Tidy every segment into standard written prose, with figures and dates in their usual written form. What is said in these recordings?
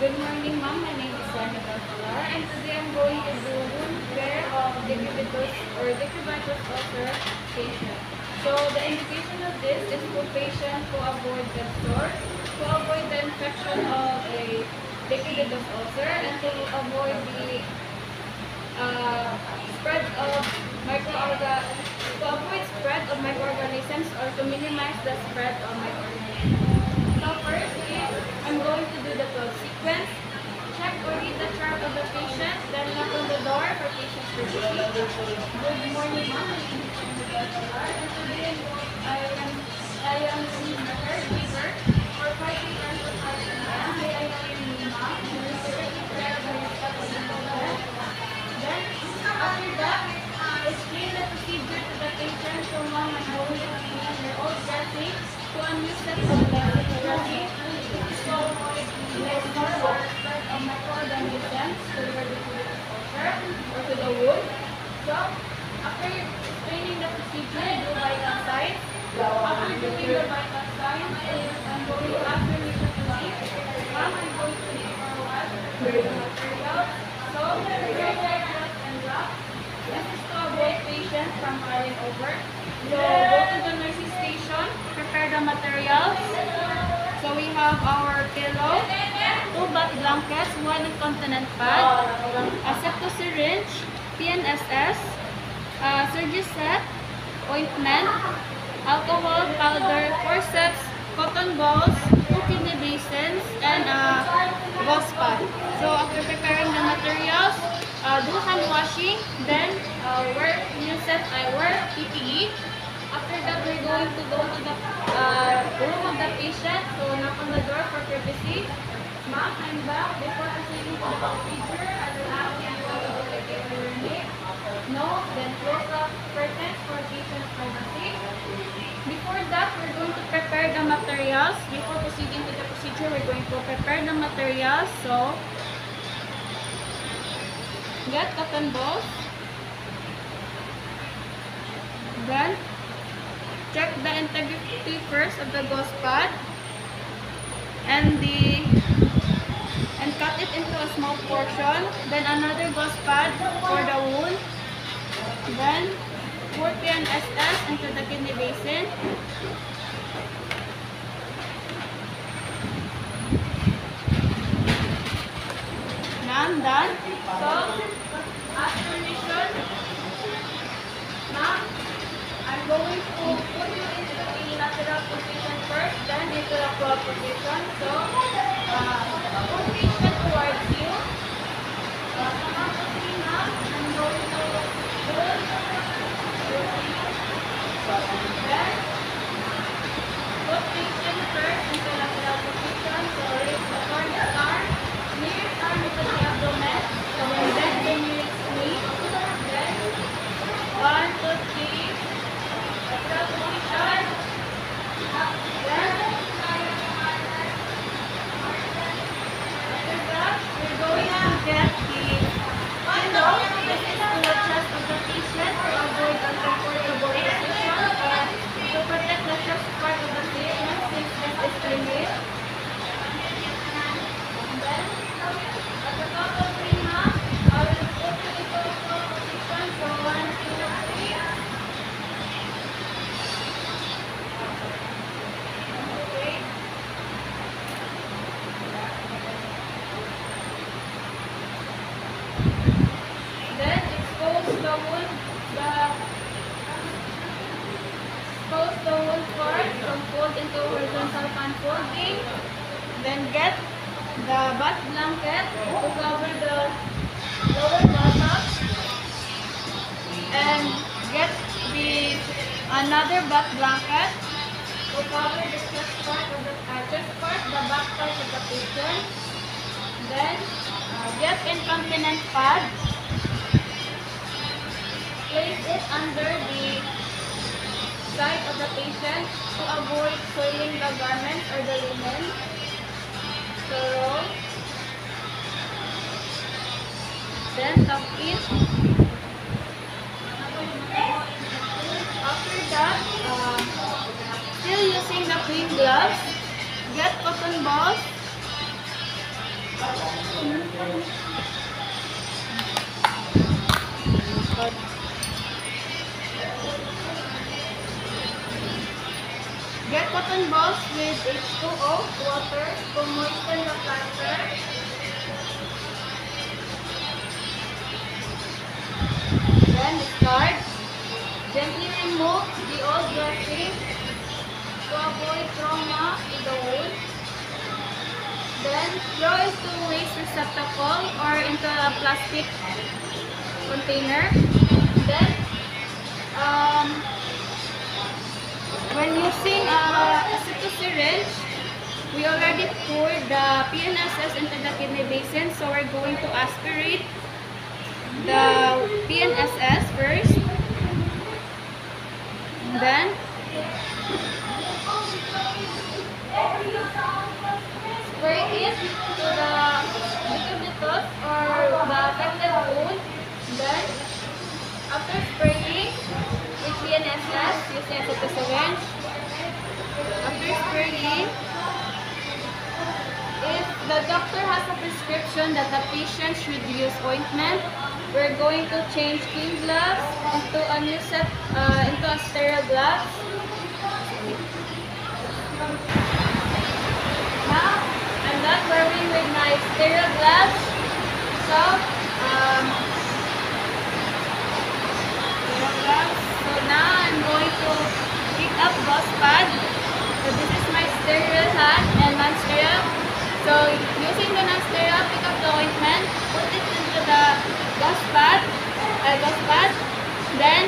Good morning, ma'am. My name is Janet Alcalar, and today I'm going to do wound care of decubitus or decubitus ulcer patient. So the indication of this is for patients to avoid the sore, to avoid the infection of a decubitus ulcer, and to avoid the spread of microorganisms or to minimize the spread of microorganisms. So first is I'm going to do the 12 sequence. Check or read the chart of the patient, then knock on the door for patient's privacy. Good morning, ma'am. My name is Alcalar, and today I am seeing the third fever for 5 fever for 5 p.m. May I know your name, ma'am? And the secretary prayer by your staff of the doctor. Then, after that, explain the procedure to the patient. So, ma'am, I'm going to clean your old dressing to a new set of dressing. So, let's start with the spread of microorganisms to your decubitus ulcer or to the wound. So, after explaining the procedure, do vital signs. After doing the vital signs, I'm going to ask you to proceed. Ma'am, I'm going to need for a while for the material. So, and wrap. This is to avoid patients from falling over. So, go to the nursing station, prepare the materials. So, we have our pillow, 2 bath blankets, 1 incontinent pad, a septo syringe, PNSS, surgery set, ointment, alcohol powder, forceps, cotton balls, 2 kidney basins, and gauze pad. So, after preparing the materials, do hand washing, then wear new set eyewear, PPE. After that, we're going to go to the room of the patient. So, knock on the door for privacy. Ma'am, I'm back. Before proceeding to the procedure, I will ask you to give your name. No, then close the curtains for patient's privacy. Before that, we're going to prepare the materials. Before proceeding to the procedure, we're going to prepare the materials. So, get cotton balls. Then, check the integrity first of the gauze pad and cut it into a small portion. Then another gauze pad for the wound. Then pour PNSS into the kidney basin. Now I'm done. So after mission, now I'm going to put you into the lateral position first, then into the claw position. So, put patient towards you. I'm going to hold your feet. Then, put patient first into lateral position. So, raise the corner arm. Nearest arm is to the abdomen. So, then the nearest knee. Then, 1, 2, 3. Position. Then, after that, we're going to get the pillow. This is to the chest of the patient to avoid uncomfortable position and to protect the chest part of the patient since this is clean. And then, at the top of the mouth, I will put it into the position. So 1, 2, 3. Then expose the wound part, from fold into horizontal fan folding. Then get the bath blanket to cover the lower buttocks. And get another bath blanket to cover the chest part, the back part of the patient. Then get incontinent pad. Place it under the side of the patient to avoid soiling the garments or the linen. So roll. Then tuck in. After that, still using the clean gloves, get cotton balls Get cotton balls with H2O water to moisten the plaster. Then discard. Gently remove the old dressing to avoid trauma in the wound. Then throw into waste receptacle or into a plastic container. Then when using a syringe, we already poured the PNSS into the kidney basin, so we're going to aspirate the PNSS first. Then spray it to the decubitus or the affected wound. Then after spraying with PNSS using a syringe, after spraying, if the doctor has a prescription that the patient should use ointment, we're going to change clean gloves into a new set, into a sterile gloves. Now, I'm not wearing with my sterile gloves, so now I'm going to pick up gauze pad. So this is my sterile hand and non-sterile. So using the non-sterile, pick up the ointment, put it into the gauze pad, then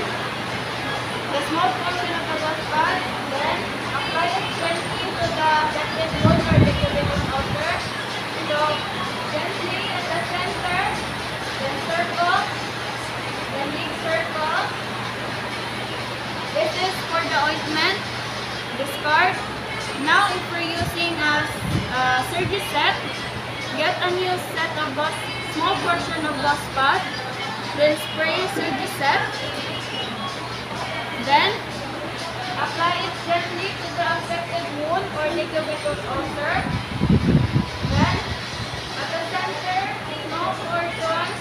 the small portion of the gauze pad, then apply it gently to the affected wound or the decubitus ulcer. So gently at the center, then circle, then big circle. This is for the ointment. Discard. Now if we're using a Surgiset, get a new set of small portion of gauze pad, then spray Surgiset, then apply it gently to the affected wound or decubitus ulcer. Then at the center, small portions,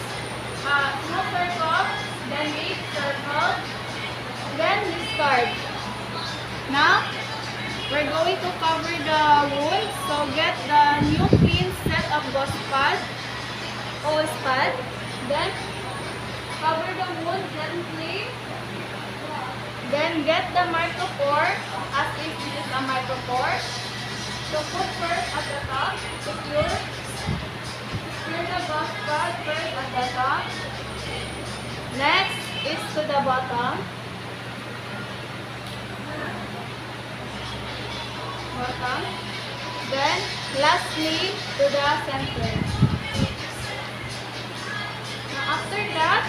small circle, then big circle, then discard. Now we're going to cover the wound, so get the new clean set of gauze pad, OS pad, then cover the wound gently, then get the micropore as if this is a micropore. So put first at the top, secure the gauze pad first at the top, next is to the bottom. Then lastly to the center. Now after that,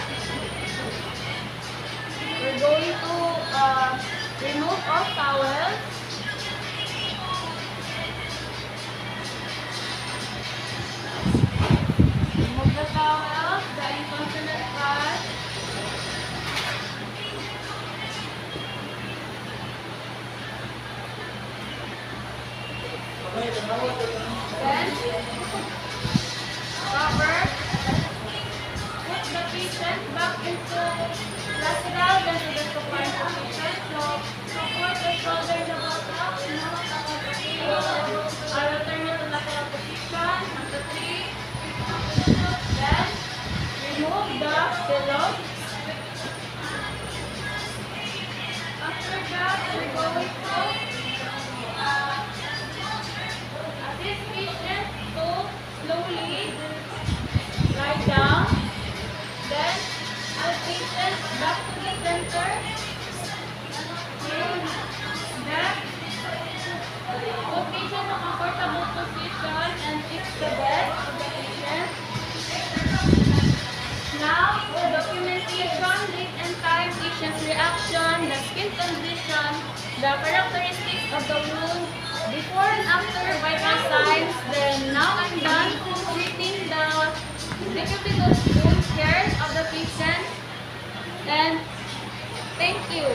we're going to remove all towels. Remove the towels, the incontinent pad. Then cover, put the patient back into lateral, then to the supine position. So support the shoulder in the bottom. I will turn it to lateral position. 1, 2, 3. Then remove the pillow. After that, we're going to this patient to slowly lie down, then the patient back to the center, then put patient in a comfortable position and fix the bed of the patient. Now, the documentation, date and time, patient's reaction, the skin condition, the characteristics of the wound, before and after vital signs. Then now I'm done treating the decubitus wound care of the patient. And thank you.